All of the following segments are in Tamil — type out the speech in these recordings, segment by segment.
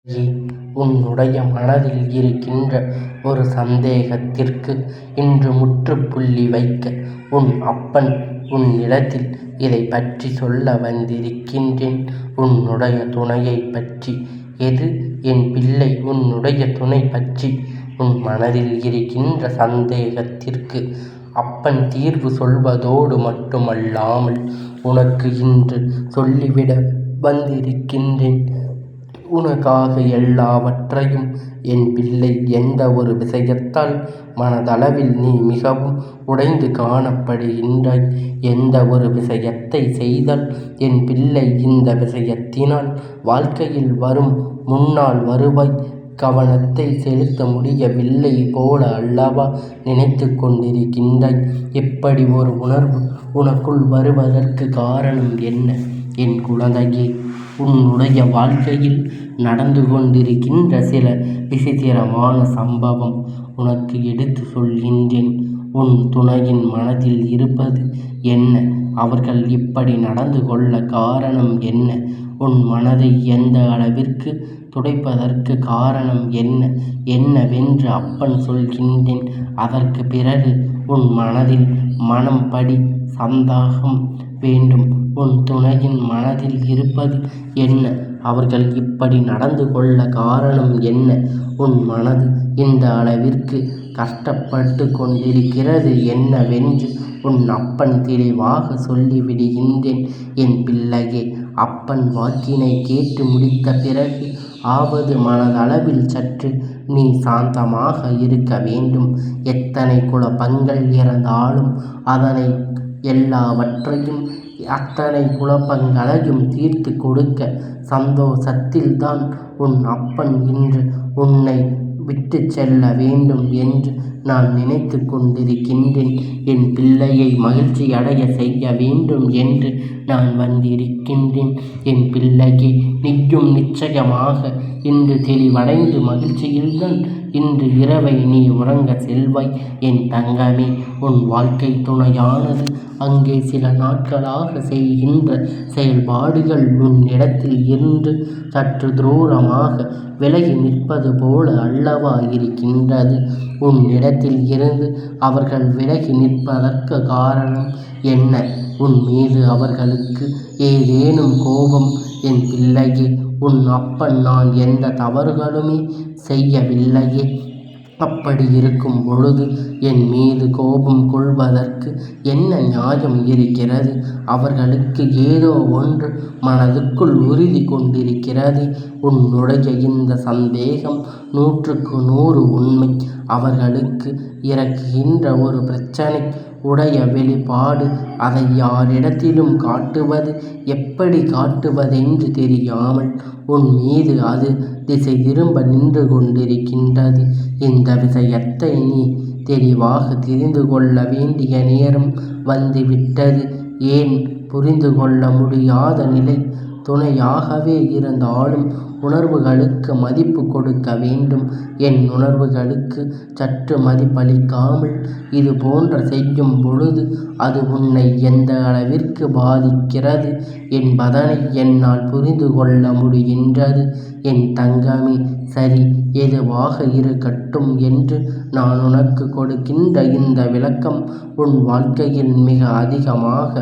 உன்னுடைய மனதில் இருக்கின்ற ஒரு சந்தேகத்திற்கு இன்று முற்றுப்புள்ளி வைக்க உன் அப்பன் உன்னிடத்தில் இதைப் பற்றி சொல்ல வந்திருக்கின்றேன். உன்னுடைய துணையைப் பற்றி. எது என் பிள்ளை? உன்னுடைய துணை பற்றி உன் மனதில் இருக்கின்ற சந்தேகத்திற்கு அப்பன் தீர்வு சொல்வதோடு மட்டுமல்லாமல் உனக்கு இன்று சொல்லிவிட வந்திருக்கின்றேன். உனக்காக எல்லாவற்றையும் என் பிள்ளை. எந்த ஒரு விஷயத்தால் மனதளவில் நீ மிகவும் உடைந்து காணப்படுகின்றாய்? எந்த ஒரு விஷயத்தை செய்தால் என் பிள்ளை இந்த விஷயத்தினால் வாழ்க்கையில் வரும் முன்னால் வருவாய் கவனத்தை செலுத்த முடியவில்லை போல அல்லவா நினைத்து கொண்டிருக்கின்றாய்? இப்படி ஒரு உணர்வு உனக்குள் வருவதற்கு காரணம் என்ன என் குழந்தையே? உன்னுடைய வாழ்க்கையில் நடந்து கொண்டிருக்கின்ற சில விசித்திரமான சம்பவம் உனக்கு எடுத்து சொல்கின்றேன். உன் துணையின் மனதில் இருப்பது என்ன? அவர்கள் இப்படி நடந்து கொள்ள காரணம் என்ன? உன் மனதை எந்த அளவிற்கு துடைப்பதற்கு காரணம் என்ன என்னவென்று அப்பன் சொல்கின்றேன். அதற்கு பிறகு உன் மனதில் மனம் படி சந்தேகம் வேண்டும். உன் துணையின் மனதில் இருப்பது என்ன? அவர்கள் இப்படி நடந்து கொள்ள காரணம் என்ன? உன் மனது இந்த அளவிற்கு கஷ்டப்பட்டு கொண்டிருக்கிறது என்னவென்று உன் அப்பன் தெளிவாக சொல்லிவிடுகின்றேன். என் பிள்ளையே, அப்பன் வாக்கினை கேட்டு முடித்த பிறகு ஆவது மனதளவில் சற்று நீ சாந்தமாக இருக்க வேண்டும். எத்தனை குழப்பங்கள் இருந்தாலும் அதனை எல்லாவற்றையும் அத்தனை குழப்பங்களையும் தீர்த்து கொடுக்க சந்தோஷத்தில்தான் உன் அப்பன் இன்று உன்னை விட்டு செல்ல வேண்டும் என்று நான் நினைத்து கொண்டிருக்கின்றேன். என் பிள்ளையை மகிழ்ச்சி அடைய செய்ய வேண்டும் என்று நான் வந்திருக்கின்றேன். என் பிள்ளையை நீயும் நிச்சயமாக இன்று தெளிவடைந்து மகிழ்ச்சியில்தான் இன்று இரவை நீ உறங்க செல்வாய். என் தங்கமே, உன் வாழ்க்கை துணையானது அங்கே சில நாட்களாக செய்கின்ற செயல்பாடுகள் உன்னிடத்தில் இருந்து சற்று தூரமாக விலகி நிற்பது போல அல்லவா இருக்கின்றது. உன்னிடத்தில் இருந்து அவர்கள் விலகி நிற்பதற்கு காரணம் என்ன? உன் மீது அவர்களுக்கு ஏதேனும் கோபம்? என் பிள்ளையே, உன் அப்பன் நான் எந்த தவறுகளுமே செய்யவில்லையே. அப்படி இருக்கும் பொழுது என் மீது கோபம் கொள்வதற்கு என்ன நியாயம் இருக்கிறது? அவர்களுக்கு ஏதோ ஒன்று மனதுக்குள் உறுதி கொண்டிருக்கிறது. உன்னுடைய இந்த சந்தேகம் 100க்கு 100 உண்மை. அவர்களுக்கு இறக்குகின்ற ஒரு பிரச்சனை உடைய வெளிப்பாடு. அதை யாரிடத்திலும் காட்டுவது, எப்படி காட்டுவதென்று தெரியாமல் உன் மீது அது திசை திரும்ப நின்று கொண்டிருக்கின்றது. இந்த விஷயத்தை நீ தெளிவாக தெரிந்து கொள்ள வேண்டிய நேரம் வந்துவிட்டது. ஏன் புரிந்து கொள்ள முடியாத நிலை? துணையாகவே இருந்தாலும் உணர்வுகளுக்கு மதிப்பு கொடுக்க வேண்டும். என் உணர்வுகளுக்கு சற்று மதிப்பளிக்காமல் இது போன்ற செய்யும் பொழுது அது உன்னை எந்த அளவிற்கு பாதிக்கிறது என்பதனை என்னால் புரிந்து கொள்ள முடிகின்றது. என் தங்கமே, சரி, எதுவாக இருக்கட்டும் என்று நான் உனக்கு கொடுக்கின்ற இந்த விளக்கம் உன் வாழ்க்கையில் மிக அதிகமாக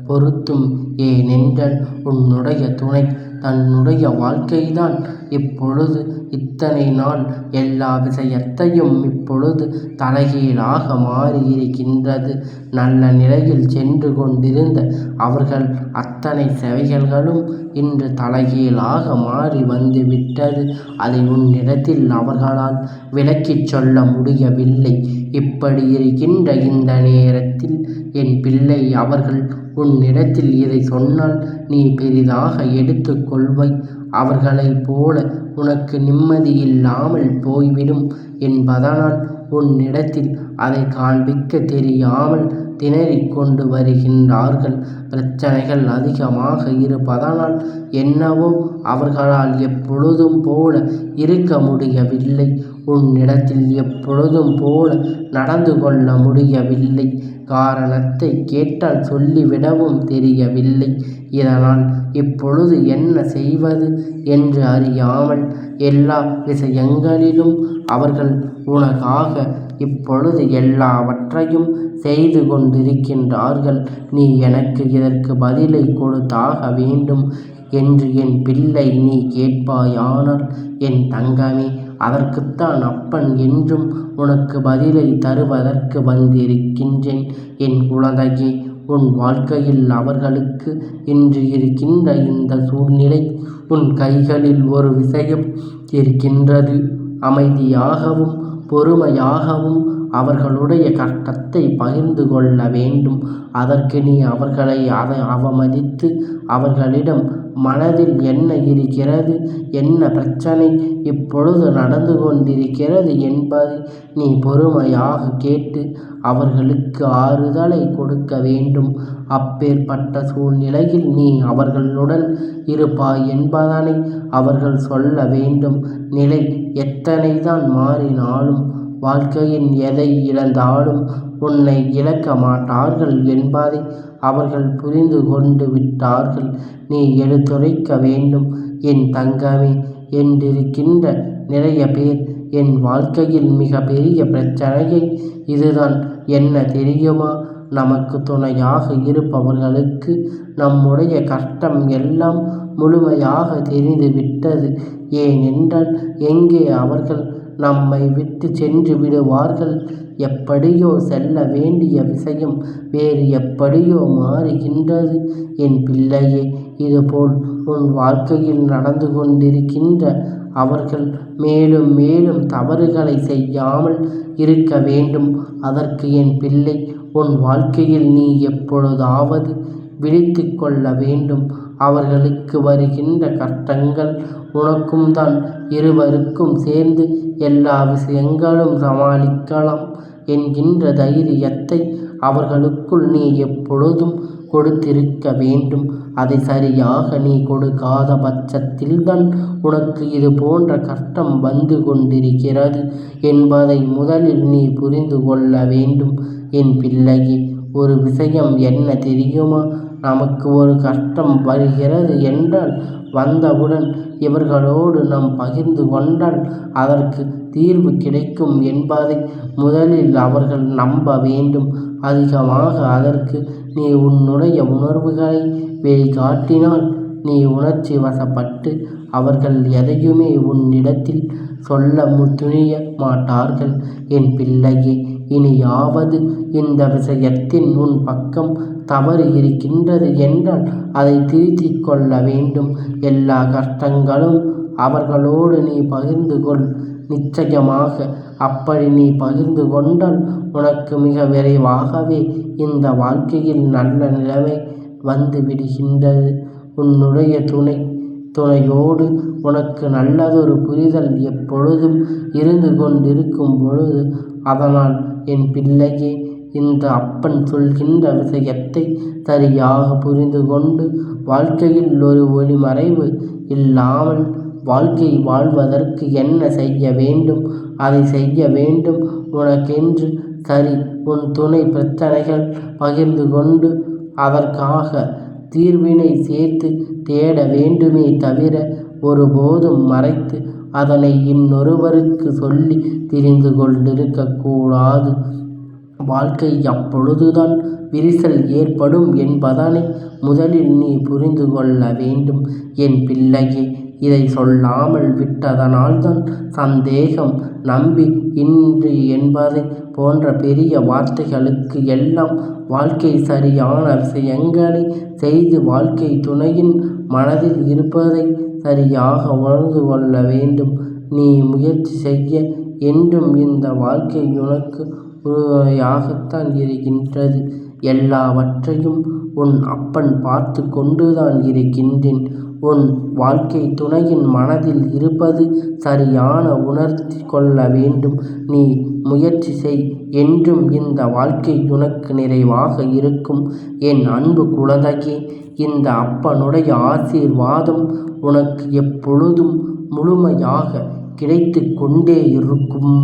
பொருத்தும். ஏனென்றால் உன்னுடைய துணை தன்னுடைய வாழ்க்கைதான் இப்பொழுது இத்தனை நாள் எல்லா விஷயத்தையும் இப்பொழுது தலைகீழாக மாறியிருக்கின்றது. நல்ல நிலையில் சென்று கொண்டிருந்த அவர்கள் அத்தனை செயல்களும் இன்று தலைகீழாக மாறி வந்துவிட்டது. அதை உன்னிடத்தில் அவர்களால் விளக்கிச் சொல்ல முடியவில்லை. இப்படி இருக்கின்ற இந்த நேரத்தில் என் பிள்ளை, அவர்கள் உன்னிடத்தில் இதை சொன்னால் நீ பெரிதாக எடுத்து கொள்வாய். அவர்களைப் போல உனக்கு நிம்மதியில்லாமல் போய்விடும் என்பதனால் உன்னிடத்தில் அதை காண்பிக்க தெரியாமல் திணறிக் கொண்டு வருகின்றார்கள். பிரச்சனைகள் அதிகமாக இருப்பதனால் என்னவோ அவர்களால் எப்பொழுதும் போல இருக்க முடியவில்லை. உன்னிடத்தில் எப்பொழுதும் போல நடந்து கொள்ள முடியவில்லை. காரணத்தை கேட்டால் சொல்லிவிடவும் தெரியவில்லை. இதனால் இப்பொழுது என்ன செய்வது என்று அறியாமல் எல்லா விஷயங்களிலும் அவர்கள் உனக்காக இப்பொழுது எல்லாவற்றையும் செய்து கொண்டிருக்கின்றார்கள். நீ எனக்கு இதற்கு பதிலை கொடுத்தாக வேண்டும் என்று என் பிள்ளை நீ கேட்பாயானால் என் தங்கமே, அதற்குத்தான் அப்பன் என்றும் உனக்கு பதிலை தருவதற்கு வந்திருக்கின்றேன். என் குழந்தையே, உன் வாழ்க்கையில் அவர்களுக்கு இன்று இருக்கின்ற இந்த சூழ்நிலை உன் கைகளில் ஒரு விஷயம் இருக்கின்றது. அமைதியாகவும் பொறுமையாகவும் அவர்களுடைய கஷ்டத்தை பகிர்ந்து கொள்ள வேண்டும். அதற்கு நீ அவர்களை அவமதித்து அவர்களிடம் மனதில் என்ன இருக்கிறது, என்ன பிரச்சனை இப்பொழுது நடந்து கொண்டிருக்கிறது என்பதை நீ பொறுமையாக கேட்டு அவர்களுக்கு ஆறுதலை கொடுக்க வேண்டும். அப்பேற்பட்ட சூழ்நிலையில் நீ அவர்களுடன் இருப்பாய் என்பதனை அவர்கள் சொல்ல வேண்டும். நிலை எத்தனைதான் மாறினாலும் வாழ்க்கையின் எதை இழந்தாலும் உன்னை இழக்க மாட்டார்கள் என்பதை அவர்கள் புரிந்து கொண்டு விட்டார்கள். நீ எடுத்துரைக்க வேண்டும் என் தங்கமே. என்றிருக்கின்ற நிறைய பேர் என் வாழ்க்கையில் மிக பெரிய பிரச்சனையை இதுதான். என்ன தெரியுமா? நமக்கு துணையாக இருப்பவர்களுக்கு நம்முடைய கஷ்டம் எல்லாம் முழுமையாக தெரிந்து விட்டது. ஏனென்றால் எங்கே அவர்கள் நம்மை விட்டு சென்று விடுவார்கள்? எப்படியோ செல்ல வேண்டிய விஷயம் வேறு எப்படியோ மாறுகின்றது. என் பிள்ளையே, இதுபோல் உன் வாழ்க்கையில் நடந்து கொண்டிருக்கின்ற அவர்கள் மேலும் மேலும் தவறுகளை செய்யாமல் இருக்க வேண்டும். அதற்கு என் பிள்ளை, உன் வாழ்க்கையில் நீ எப்பொழுதாவது விழித்து கொள்ள வேண்டும். அவர்களுக்கு வருகின்ற கஷ்டங்கள் உனக்கும் தான். இருவருக்கும் சேர்ந்து எல்லா விஷயங்களும் சமாளிக்கலாம் என்கின்ற தைரியத்தை அவர்களுக்குள் நீ எப்பொழுதும் கொடுத்திருக்க வேண்டும். அதை சரியாக நீ கொடுக்காத பட்சத்தில்தான் உனக்கு இது போன்ற கஷ்டம் வந்து கொண்டிருக்கிறது என்பதை முதலில் நீ புரிந்து கொள்ள வேண்டும். என் பிள்ளையே, ஒரு விஷயம் என்ன தெரியுமா? நமக்கு ஒரு கஷ்டம் வருகிறது என்றால் வந்தவுடன் இவர்களோடு நாம் பகிர்ந்து கொண்டால் அதற்கு தீர்வு கிடைக்கும் என்பதை முதலில் அவர்கள் நம்ப வேண்டும். அதிகமாக அதற்கு நீ உன்னுடைய உணர்வுகளை வெளிக்காட்டினால் நீ உணர்ச்சி வசப்பட்டு அவர்கள் எதையுமே உன்னிடத்தில் சொல்ல துணிய மாட்டார்கள். என் பிள்ளையே, இனியாவது இந்த விஷயத்தின் உன் பக்கம் தவறு இருக்கின்றது என்றால் அதை திருத்திக் கொள்ள வேண்டும். எல்லா கஷ்டங்களும் அவர்களோடு நீ பகிர்ந்து கொள். நிச்சயமாக அப்படி நீ பகிர்ந்து கொண்டால் உனக்கு மிக விரைவாகவே இந்த வாழ்க்கையில் நல்ல நிலைமை வந்து விடுகின்றது. உன்னுடைய துணையோடு உனக்கு நல்லதொரு புரிதல் எப்பொழுதும் இருந்து கொண்டிருக்கும் பொழுது, அதனால் என் பிள்ளையே, இந்த அப்பன் சொல்கின்ற விஷயத்தை சரியாக புரிந்து கொண்டு வாழ்க்கையில் ஒரு ஒளிமறைவு இல்லாமல் வாழ்க்கை வாழ்வதற்கு என்ன செய்ய வேண்டும் அதை செய்ய வேண்டும். உனக்கென்று சரி உன் துணை பிரச்சனைகள் பகிர்ந்து கொண்டு அதற்காக தீர்வினை சேர்த்து தேட வேண்டுமே தவிர ஒருபோதும் மறைத்து அதனை இன்னொருவருக்கு சொல்லி திரிந்து கொண்டிருக்கக்கூடாது. வாழ்க்கை அப்பொழுதுதான் விரிசல் ஏற்படும் என்பதனை முதலில் நீ புரிந்து கொள்ள வேண்டும். என் பிள்ளையே, இதை சொல்லாமல் விட்டதனால்தான் சந்தேகம், நம்பி இன்றி என்பதை போன்ற பெரிய வார்த்தைகளுக்கு எல்லாம் வாழ்க்கை சரியான விஷயங்களை செய்து வாழ்க்கை துணையின் மனதில் இருப்பதை சரியாக உணர்ந்து கொள்ள வேண்டும். நீ முயற்சி செய்ய என்றும் இந்த வாழ்க்கை உனக்கு உறுதுணையாகத்தான் இருக்கின்றது. எல்லாவற்றையும் உன் அப்பன் பார்த்து கொண்டுதான் இருக்கின்றேன். உன் வாழ்க்கை துணையின் மனதில் இருப்பது சரியான உணர்த்தி கொள்ள வேண்டும். நீ முயற்சி செய். என்றும் இந்த வாழ்க்கை உனக்கு நிறைவாக இருக்கும். என் அன்பு குழந்தையே, இந்த அப்பனுடைய ஆசீர்வாதம் உனக்கு எப்பொழுதும் முழுமையாக கிடைத்து கொண்டே இருக்கும்.